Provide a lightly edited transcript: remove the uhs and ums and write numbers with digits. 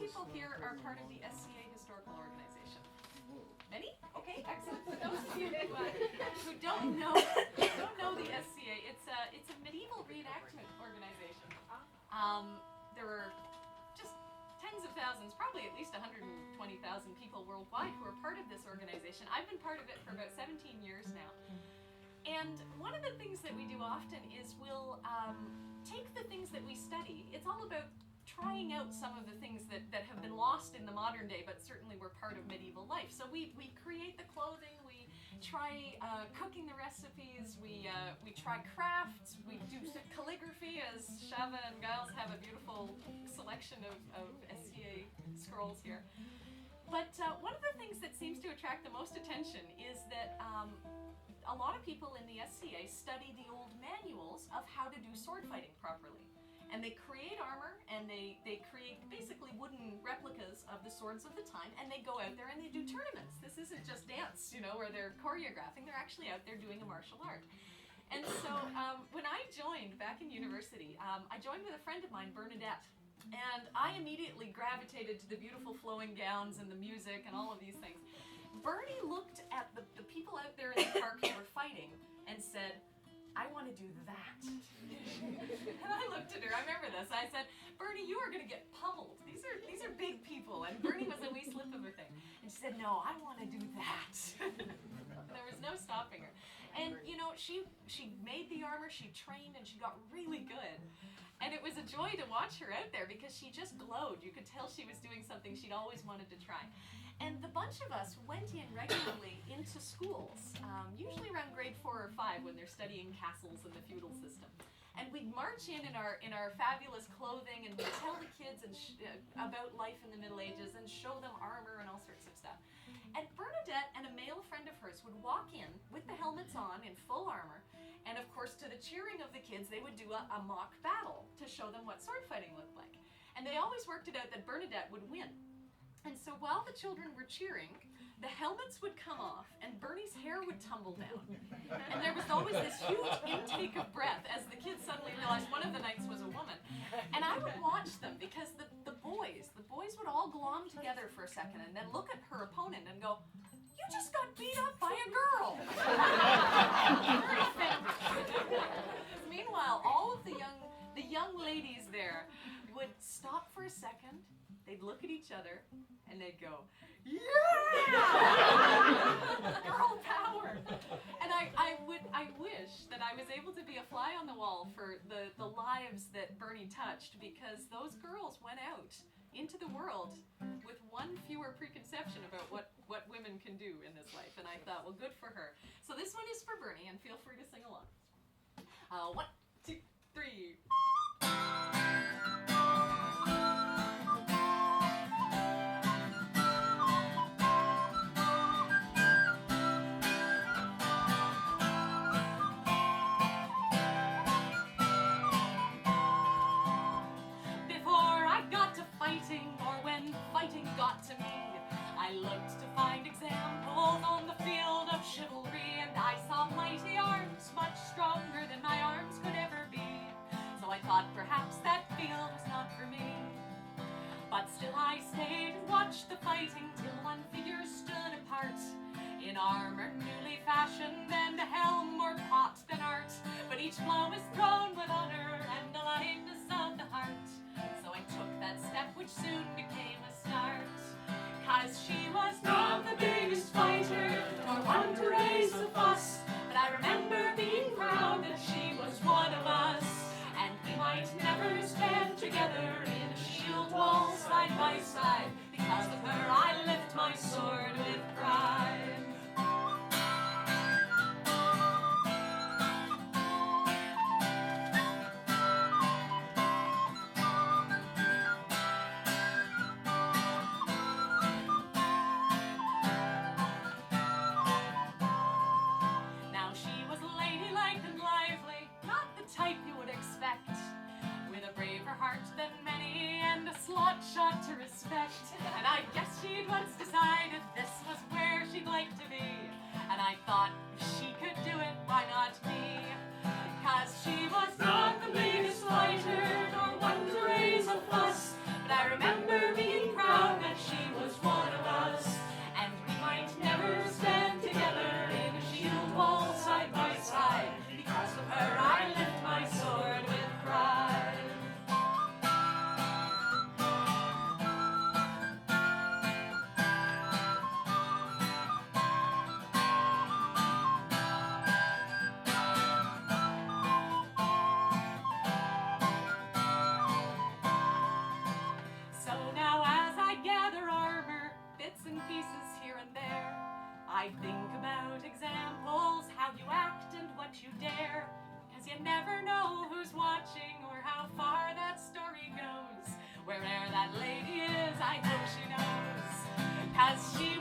people here are part of the SCA Historical Organization? Many? Okay, excellent. For those of you who don't know the SCA, it's a medieval reenactment organization. There are just tens of thousands, probably at least 120,000 people worldwide who are part of this organization. I've been part of it for about 17 years now. And one of the things that we do often is we'll take the things that we study. It's all about trying out some of the things that have been lost in the modern day, but certainly were part of medieval life. So we create the clothing, we try cooking the recipes, we try crafts, we do calligraphy, as Shava and Giles have a beautiful selection of SCA scrolls here. But one of the things that seems to attract the most attention is that a lot of people in the SCA study the old manuals of how to do sword fighting properly. And they create armor, and they create basically wooden replicas of the swords of the time, and they go out there and they do tournaments. This isn't just dance, where they're choreographing, they're actually out there doing a martial art. And so when I joined back in university, I joined with a friend of mine, Bernadette, and I immediately gravitated to the beautiful flowing gowns and the music and all of these things. Bernie looked at the people out there in the park who were fighting and said, I want to do that. And I looked at her, I remember this, I said, Bernie, you are going to get pummeled. These are big people. And Bernie was a wee slip of her thing. And she said, no, I want to do that. There was no stopping her. And she made the armor, she trained, and she got really good. And it was a joy to watch her out there because she just glowed. You could tell she was doing something she'd always wanted to try. And the bunch of us went in regularly into schools, usually around grade 4 or 5 when they're studying castles and the feudal system. And we'd march in our fabulous clothing, and we'd tell the kids about life in the Middle Ages and show them armor and all sorts of stuff. And Bernadette and a male friend of hers would walk in with the helmets on in full armor, and of course to the cheering of the kids they would do a mock battle to show them what sword fighting looked like. And they always worked it out that Bernadette would win. And so while the children were cheering, the helmets would come off and Bernie's hair would tumble down. And there was always this huge intake of breath as the kids suddenly realized one of the knights was a woman. And I would watch them because the boys would all glom together for a second and then look at her opponent and go, you just got beat up by a girl. Very offended. Meanwhile, all of the young ladies there would stop for a second, they'd look at each other, and they'd go, yeah! Girl power! And I wish that I was able to be a fly on the wall for the lives that Bernie touched, because those girls went out into the world with one fewer preconception about what women can do in this life. And I thought, well, good for her. So this one is for Bernie, and feel free to sing along. 1, 2, 3. Got to me, I looked to find examples on the field of chivalry, and I saw mighty arms much stronger than my arms could ever be. So I thought perhaps that field was not for me. But still I stayed and watched the fighting till one figure stood apart, in armor newly fashioned and a helm more pot than art. But each blow was thrown with honor and the lightness of the heart. So I took that step which soon became a start. 'Cause she was not the biggest fighter, nor one to raise a fuss, but I remember being proud that she was one of us. And we might never stand together in a shield wall side by side. Because of her I lift my sword with pride. Type you would expect, with a braver heart than many and a slot shot to respect. And I guess she'd once decided this was where she'd like to be. And I thought, if she could do it, why not me? 'Cause she was not the biggest fighter, nor one to raise a fuss, but I remember being proud I think about examples, how you act and what you dare, 'cause you never know who's watching or how far that story goes. Where'er that lady is, I know she knows, 'cause she